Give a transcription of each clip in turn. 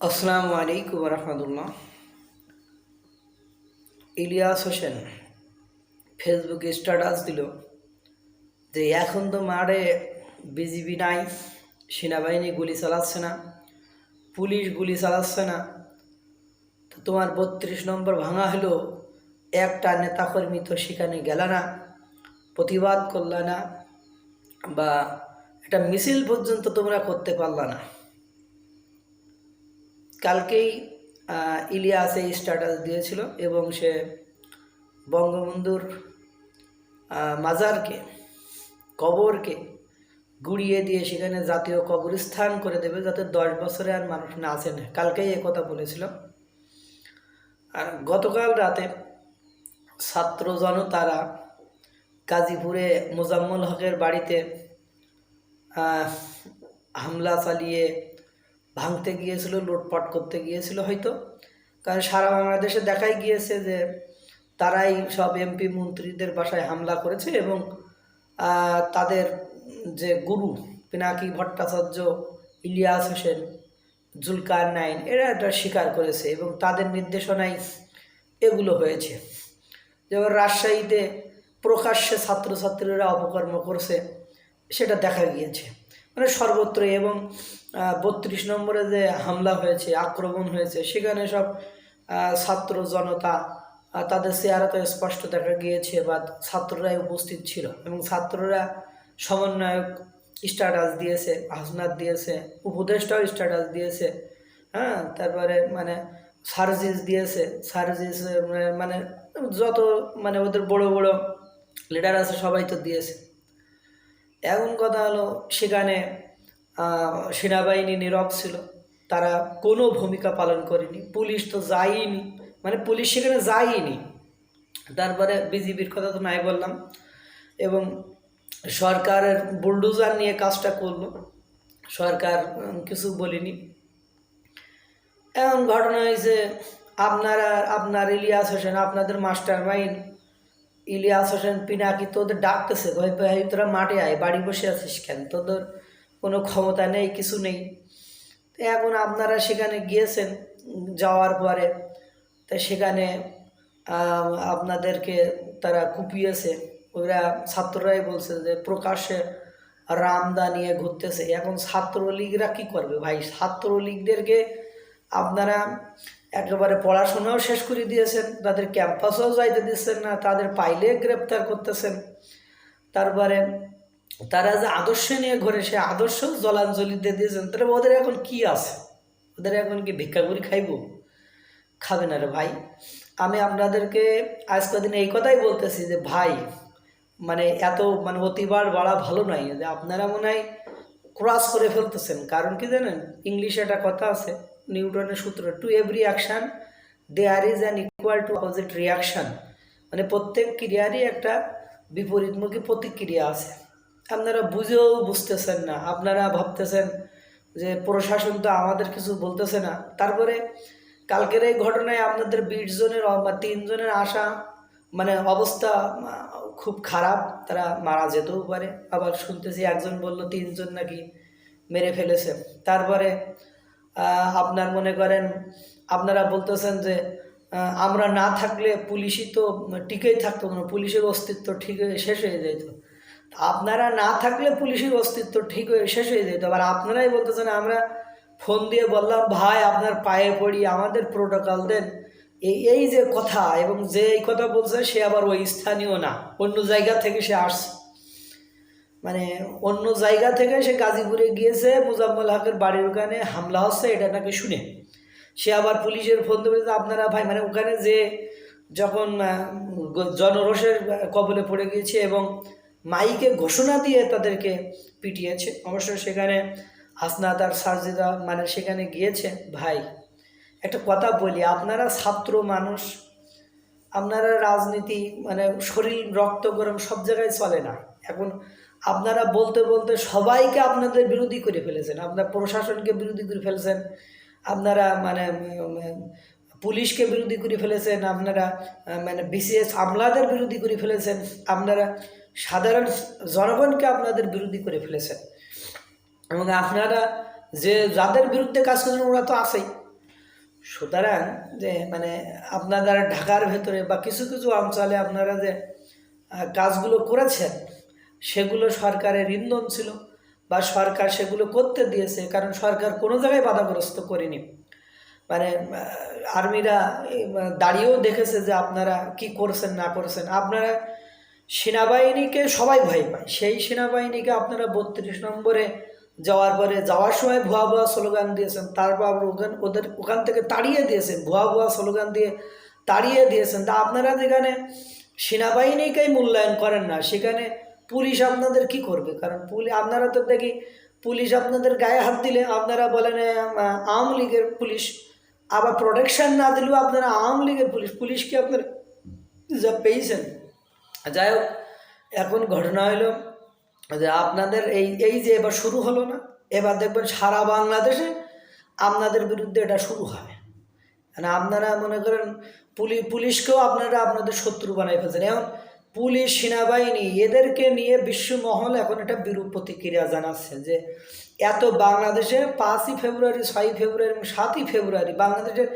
আসসালামু আলাইকুম রহমতুল্লাহ। ইলিয়াস হোসেন ফেসবুকে স্ট্যাটাস দিল যে এখন তো মাঠে বিজিবি নাই, সেনাবাহিনী গুলি চালাচ্ছে না, পুলিশ গুলি চালাচ্ছে না, তো তোমার 32 নম্বর ভাঙা হলো, একটা নেতাকর্মী তো সেখানে গেল না, প্রতিবাদ করলা না, বা একটা মিছিল পর্যন্ত তোমরা করতে পারলা না। কালকেই ইলিয়াস এই স্ট্যাটাস দিয়েছিল এবং সে বঙ্গবন্ধুর মাজারকে, কবরকে গুড়িয়ে দিয়ে সেখানে জাতীয় কবরস্থান করে দেবে, যাতে 10 বছরে আর মানুষ না আসে না। কালকেই কথা বলেছিল। আর গতকাল রাতে ছাত্র জনতারা গাজীপুরে মোজাম্মল হকের বাড়িতে হামলা চালিয়ে ভাঙতে গিয়েছিল, লুটপাট করতে গিয়েছিল হয়তো, কারণ সারা বাংলাদেশে দেখাই গিয়েছে যে তারাই সব এমপি মন্ত্রীদের বাসায় হামলা করেছে এবং তাদের যে গুরু পিনাকি ভট্টাচার্য, ইলিয়াস হোসেন, জুলকার নাইন, এরা এটা স্বীকার করেছে এবং তাদের নির্দেশনায় এগুলো হয়েছে। যেমন রাজশাহীতে প্রকাশ্যে ছাত্রছাত্রীরা অপকর্ম করছে, সেটা দেখা গিয়েছে মানে সর্বত্র। এবং 32 নম্বরে যে হামলা হয়েছে, আক্রমণ হয়েছে, সেখানে সব ছাত্র জনতা, তাদের চেহারা তো স্পষ্ট দেখা গিয়েছে, বা ছাত্ররাই উপস্থিত ছিল এবং ছাত্ররা সমন্বয়ক স্ট্যাটাস দিয়েছে, হাসনাত দিয়েছে, উপদেষ্টাও স্ট্যাটাস দিয়েছে, হ্যাঁ, তারপরে মানে সার্জিস দিয়েছে, সার্জিস মানে যত মানে ওদের বড় বড় লিডার আছে সবাই তো দিয়েছে। এখন কথা হলো সেখানে সেনাবাহিনী নীরব ছিল, তারা কোনো ভূমিকা পালন করেনি, পুলিশ তো যায়নি, মানে পুলিশ সেখানে যায়নি। তারপরে বিজিবির কথা তো নাই বললাম, এবং সরকারের বুলডোজার নিয়ে কাজটা করলো, সরকার কিছু বলিনি। এমন ঘটনা হয়েছে, আপনার ইলিয়াস হোসেন, আপনাদের মাস্টার মাইন্ড ইলিয়াস হোসেন পিনাকি তোদের ডাকতেছে, ভাই ভাই তোরা মাঠে আয়, বাড়ি বসে আছিস কেন, তোদের কোনো ক্ষমতা নেই, কিছু নেই। এখন আপনারা সেখানে গিয়েছেন, যাওয়ার পরে তাই সেখানে আপনাদেরকে তারা কুপিয়েছে। ওরা ছাত্ররাই বলছে যে প্রকাশ্যে রামদা নিয়ে ঘুরতেছে। এখন ছাত্রলীগরা কি করবে ভাই? ছাত্রলীগদেরকে আপনারা একেবারে পড়াশোনাও শেষ করে দিয়েছেন, তাদের ক্যাম্পাসেও যাইতে দিচ্ছেন না, তাদের পাইলে গ্রেপ্তার করতেছেন। তারপরে তারা যে আদর্শ নিয়ে ঘরে, সে আদর্শ জলাঞ্জলি দিয়ে দিয়েছেন। তাহলে ওদের এখন কি আছে? ওদের এখন কি ভিক্ষা করে খাইব? খাবে না রে ভাই। আমি আপনাদেরকে আজ কদিন এই কথাই বলতেছি যে ভাই, মানে এত মানে অতিবার বাড়া ভালো নয়, যে আপনারা মনে হয় ক্রস করে ফেলতেছেন। কারণ কি জানেন, ইংলিশে একটা কথা আছে, নিউটনের সূত্র, to every action there is an equal to opposite reaction. মানে প্রত্যেক ক্রিয়ারই একটা বিপরীতমুখী প্রতিক্রিয়া আছে। আপনারা বুঝেও বুঝতেছেন না, আপনারা ভাবতেছেন যে প্রশাসন তো আমাদের কিছু বলতেছে না। তারপরে কালকের এই ঘটনায় আপনাদের 20 জনের বা 3 জনের আশা মানে অবস্থা খুব খারাপ, তারা মারা যেতেও পারে। আবার শুনতেছি একজন বলল 3 জন নাকি মেরে ফেলেছে। তারপরে আপনার মনে করেন, আপনারা বলতেছেন যে আমরা না থাকলে পুলিশই তো টিকেই থাকতো না, পুলিশের অস্তিত্ব ঠিক হয়ে শেষ হয়ে যেত। আপনারা না থাকলে পুলিশের অস্তিত্ব ঠিক হয়ে শেষ হয়ে যেত। আবার আপনারাই বলতেছেন, আমরা ফোন দিয়ে বললাম ভাই আপনার পায়ে পড়ি, আমাদের প্রোটোকল দেন, এই যে কথা। এবং যে এই কথা বলছে সে আবার ওই স্থানীয় না, অন্য জায়গা থেকে সে আসছে, মানে অন্য জায়গা থেকে সে গাজীপুরে গিয়েছে, মোজাম্মল হকের বাড়ির ওখানে হামলা হচ্ছে এটা নাকি শুনে সে আবার পুলিশের ফোন দেবে। আপনারা ভাই মানে ওখানে যে যখন জনরোষের কবলে পড়ে গিয়েছে এবং মাইকে ঘোষণা দিয়ে তাদেরকে পিটিয়েছে। অবশ্য সেখানে হাসনাত আর সারজিদা মানে সেখানে গিয়েছে। ভাই একটা কথা বলি, আপনারা ছাত্র মানুষ, আপনারা রাজনীতি মানে শরীর রক্ত গরম সব জায়গায় চলে না। এখন আপনারা বলতে বলতে সবাইকে আপনাদের বিরোধী করে ফেলেছেন, আপনার প্রশাসনকে বিরোধী করে ফেলেছেন, আপনারা মানে পুলিশকে বিরোধী করে ফেলেছেন, আপনারা মানে বিসিএস আমলাদের বিরোধী করে ফেলেছেন, আপনারা সাধারণ জনগণকে আপনাদের বিরোধী করে ফেলেছেন। এবং আপনারা যে যাদের বিরুদ্ধে কাজ করছেন ওরা তো আছেই, সুতরাং যে মানে আপনারা ঢাকার ভেতরে বা কিছু কিছু অঞ্চলে আপনারা যে কাজগুলো করেছেন সেগুলো সরকারের ইন্ধন ছিল বা সরকার সেগুলো করতে দিয়েছে, কারণ সরকার কোনো জায়গায় বাধাগ্রস্ত করেনি। মানে আর্মিরা দাঁড়িয়েও দেখেছে যে আপনারা কি করছেন না করছেন। আপনারা সেনাবাহিনীকে সবাই ভয় পায়, সেই সেনাবাহিনীকে আপনারা 32 নম্বরে যাওয়ার পরে যাওয়ার সময় ভুয়া ভুয়া স্লোগান দিয়েছেন, তারপর ওখান থেকে তাড়িয়ে দিয়েছেন, ভুয়া ভুয়া স্লোগান দিয়ে তাড়িয়ে দিয়েছেন। তা আপনারা যেখানে সেনাবাহিনীকেই মূল্যায়ন করেন না, সেখানে পুলিশ আপনাদের কি করবে? কারণ আপনারা তো দেখি পুলিশ আপনাদের গায়ে হাত দিলে আপনারা বলেন আওয়ামী লীগের পুলিশ, আবার প্রোটেকশন না দিলেও আপনারা আওয়ামী লীগের পুলিশ কি আপনারা যা পেয়েছেন। যাই হোক, এখন ঘটনা হলো যে আপনাদের এই যে এবার শুরু হলো না, এবার দেখবেন সারা বাংলাদেশে আপনাদের বিরুদ্ধে এটা শুরু হবে। মানে আপনারা মনে করেন পুলিশকেও আপনারা আপনাদের শত্রু বানাই ফেলছেন। এখন পুলিশ সেনাবাহিনী এদেরকে নিয়ে বিশ্বমহল এখন একটা বিরূপ প্রতিক্রিয়া জানাচ্ছে যে এত বাংলাদেশে 5ই ফেব্রুয়ারি, 6ই ফেব্রুয়ারি এবং 7ই ফেব্রুয়ারি বাংলাদেশের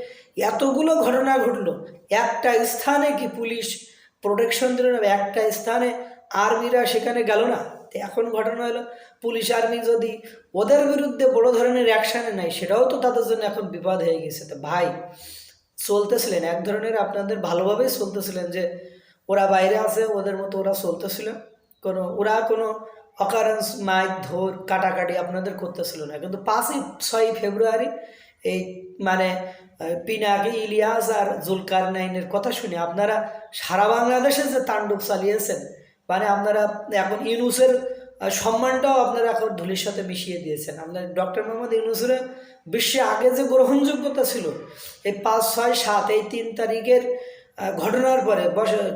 এতগুলো ঘটনা ঘটলো, একটা স্থানে কি পুলিশ প্রোটেকশন দিল না? একটা স্থানে আর্মিরা সেখানে গেল না? তো এখন ঘটনা হলো পুলিশ আর্মি যদি ওদের বিরুদ্ধে বড় ধরনের অ্যাকশানে নেয়, সেটাও তো তাদের জন্য এখন বিপদ হয়ে গেছে। তো ভাই চলতেছিলেন এক ধরনের, আপনাদের ভালোভাবেই চলতেছিলেন যে ওরা বাইরে আছে ওদের মতো ওরা চলতেছিল, ওরা কোনো অকারেন্স মাইক ধর কাটাকাটি আপনাদের করতেছিল না। কিন্তু 5ই 6ই ফেব্রুয়ারি এই মানে পিনাকি, ইলিয়াস আর জুলকারনাইনের কথা শুনে আপনারা সারা বাংলাদেশে যে তাণ্ডব চালিয়েছেন, মানে আপনারা এখন ইউনূসের সম্মানটাও আপনারা এখন ধুলির সাথে মিশিয়ে দিয়েছেন। আপনার ডক্টর মোহাম্মদ ইউনূসের বিশ্বে আগে যে গ্রহণযোগ্যতা ছিল, এই 5, 6, 7 এই 3 তারিখের ঘটনার পরে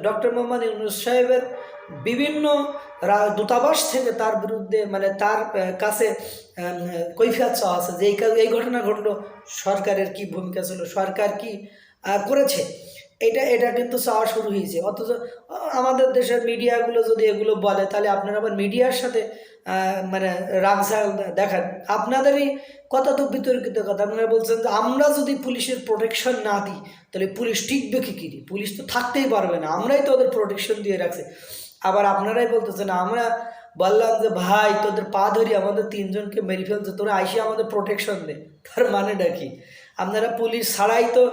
ডক্টর মোহাম্মদ ইউনূস সাহেবের বিভিন্ন দূতাবাস থেকে তার বিরুদ্ধে মানে তার কাছে কৈফিয়ত চাওয়া আছে যে এই ঘটনা ঘটলো, সরকারের কি ভূমিকা ছিল, সরকার কি করেছে, এটা কিন্তু চাওয়া শুরু হয়েছে। অথচ আমাদের দেশের মিডিয়াগুলো যদি এগুলো বলে, তাহলে আপনারা আবার মিডিয়ার সাথে মানে রাগঝাল দেখান। আপনাদেরই কথা তো বিতর্কিত কথা। আপনারা বলছেন যে আমরা যদি পুলিশের প্রোটেকশন না দিই তাহলে পুলিশ টিকবে কি করি? পুলিশ তো থাকতেই পারবে না, আমরাই তো ওদের প্রোটেকশন দিয়ে রাখছি। আবার আপনারাই বলতেছেন আমরা বললাম যে ভাই তোদের পা ধরি আমাদের 3 জনকে মেরে ফেলছে, তোরা আইসে আমাদের প্রোটেকশন দে। তার মানেটা কি? আপনারা পুলিশ ছাড়াই তো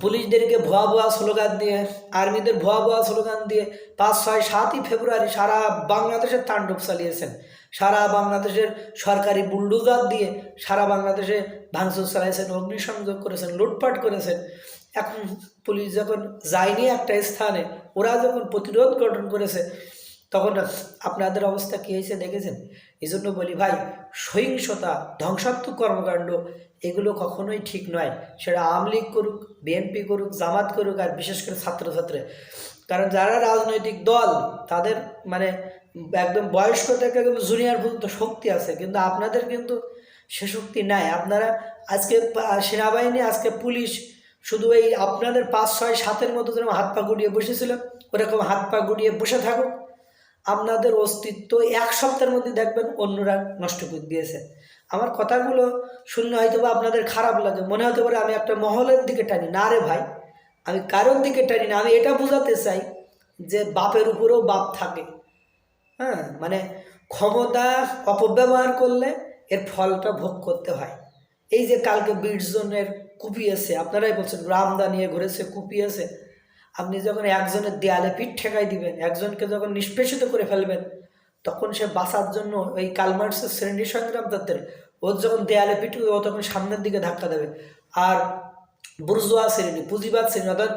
পুলিশদেরকে ভুয়া ভুয়া স্লোগান দিয়ে, আর্মিদের ভুয়া ভুয়া স্লোগান দিয়ে 5, 6, 7ই ফেব্রুয়ারি সারা বাংলাদেশের তাণ্ডব চালিয়েছেন। সারা বাংলাদেশের সরকারি বুলডোজার দিয়ে সারা বাংলাদেশে ভাঙচুর চালিয়েছেন, অগ্নিসংযোগ করেছেন, লুটপাট করেছেন। এখন পুলিশ যখন যায়নি একটা স্থানে, ওরা যখন প্রতিরোধ গঠন করেছে, তখন আপনাদের অবস্থা কী হয়েছে দেখেছেন? এই জন্য বলি ভাই, সহিংসতা, ধ্বংসাত্মক কর্মকাণ্ড এগুলো কখনোই ঠিক নয়। সেটা আওয়ামী লীগ করুক, বিএনপি করুক, জামাত করুক, আর বিশেষ করে ছাত্রছাত্রী। কারণ যারা রাজনৈতিক দল তাদের মানে একদম বয়স্ক থেকে একদম জুনিয়র পর্যন্ত শক্তি আছে, কিন্তু আপনাদের কিন্তু সে শক্তি নাই। আপনারা আজকে সেনাবাহিনী, আজকে পুলিশ শুধু এই আপনাদের 5, 6, 7-এর মতো যেরকম হাত পা গুটিয়ে বসেছিল ওরকম হাত পা গুটিয়ে বসে থাকুক। আপনাদের অস্তিত্ব 1 সপ্তাহের মধ্যে দেখবেন অন্যরা নষ্ট করে দিয়েছে। আমার কথাগুলো শুনলে হয়তো বা আপনাদের খারাপ লাগে, মনে হতে পারে আমি একটা মহলের দিকে টানি। না রে ভাই, আমি কারোর দিকে টানি না। আমি এটা বোঝাতে চাই যে বাপের উপরেও বাপ থাকে। হ্যাঁ, মানে ক্ষমতা অপব্যবহার করলে এর ফলটা ভোগ করতে হয়। এই যে কালকে 20 জনের কুপিয়েছে, আপনারাই বলছেন রামদা নিয়ে ঘুরেছে, কুপিয়েছে। আপনি যখন একজনের দেয়ালে পিঠ ঠেকাই দিবেন, একজনকে যখন নিষ্পেষিত করে ফেলবেন, তখন সে বাঁচার জন্য ওই কালমার্সের শ্রেণী সংগ্রাম তাদের, ওর যখন দেয়ালে পিঠবে ও তখন সামনের দিকে ধাক্কা দেবে। আর বুর্জোয়া শ্রেণী, পুঁজিবাদ শ্রেণী অর্থাৎ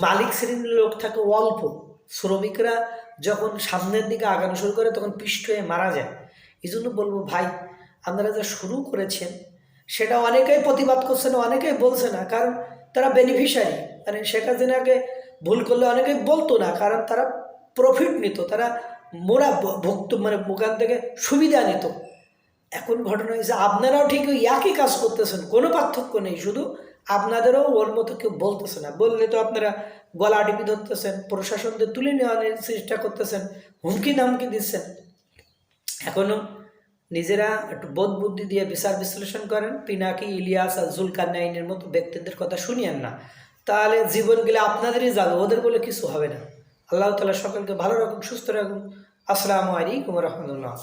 মালিক শ্রেণীর লোক থাকে অল্প, শ্রমিকরা যখন সামনের দিকে আগানো শুরু করে তখন পিষ্ট হয়ে মারা যায়। এই জন্য বলবো ভাই, আপনারা যা শুরু করেছেন সেটা অনেকেই প্রতিবাদ করছে না, অনেকেই বলছে না, কারণ তারা বেনিফিশিয়ারি। মানে শেখ হাসিনাকে ভুল করলে অনেকেই বলতো না, কারণ তারা প্রফিট নিত, তারা মোরা ভুক্ত মানে ওখান থেকে সুবিধা নিত। এখন ঘটনা হয়েছে আপনারাও ঠিক ওই একই কাজ করতেছেন, কোনো পার্থক্য নেই, শুধু আপনাদেরও ওর মতো কেউ বলতেছে না। বললে তো আপনারা গলা টিপি ধরতেছেন, প্রশাসনদের তুলে নেওয়ার চেষ্টা করতেছেন, হুমকি ধামকি দিচ্ছেন। এখনও নিজেরা একটু বোধ বুদ্ধি দিয়ে বিচার বিশ্লেষণ করেন। পিনাকি, ইলিয়াস আর জুলকারনাইনের মতো ব্যক্তিদের কথা শুনিয়েন না, তাহলে জীবন গেলে আপনাদেরই যাবে, ওদের বলে কিছু হবে না। আল্লাহ তাআলা সকলকে ভালো রাখুন, সুস্থ রাখুন। আসসালামু আলাইকুম রহমতুল্লাহ।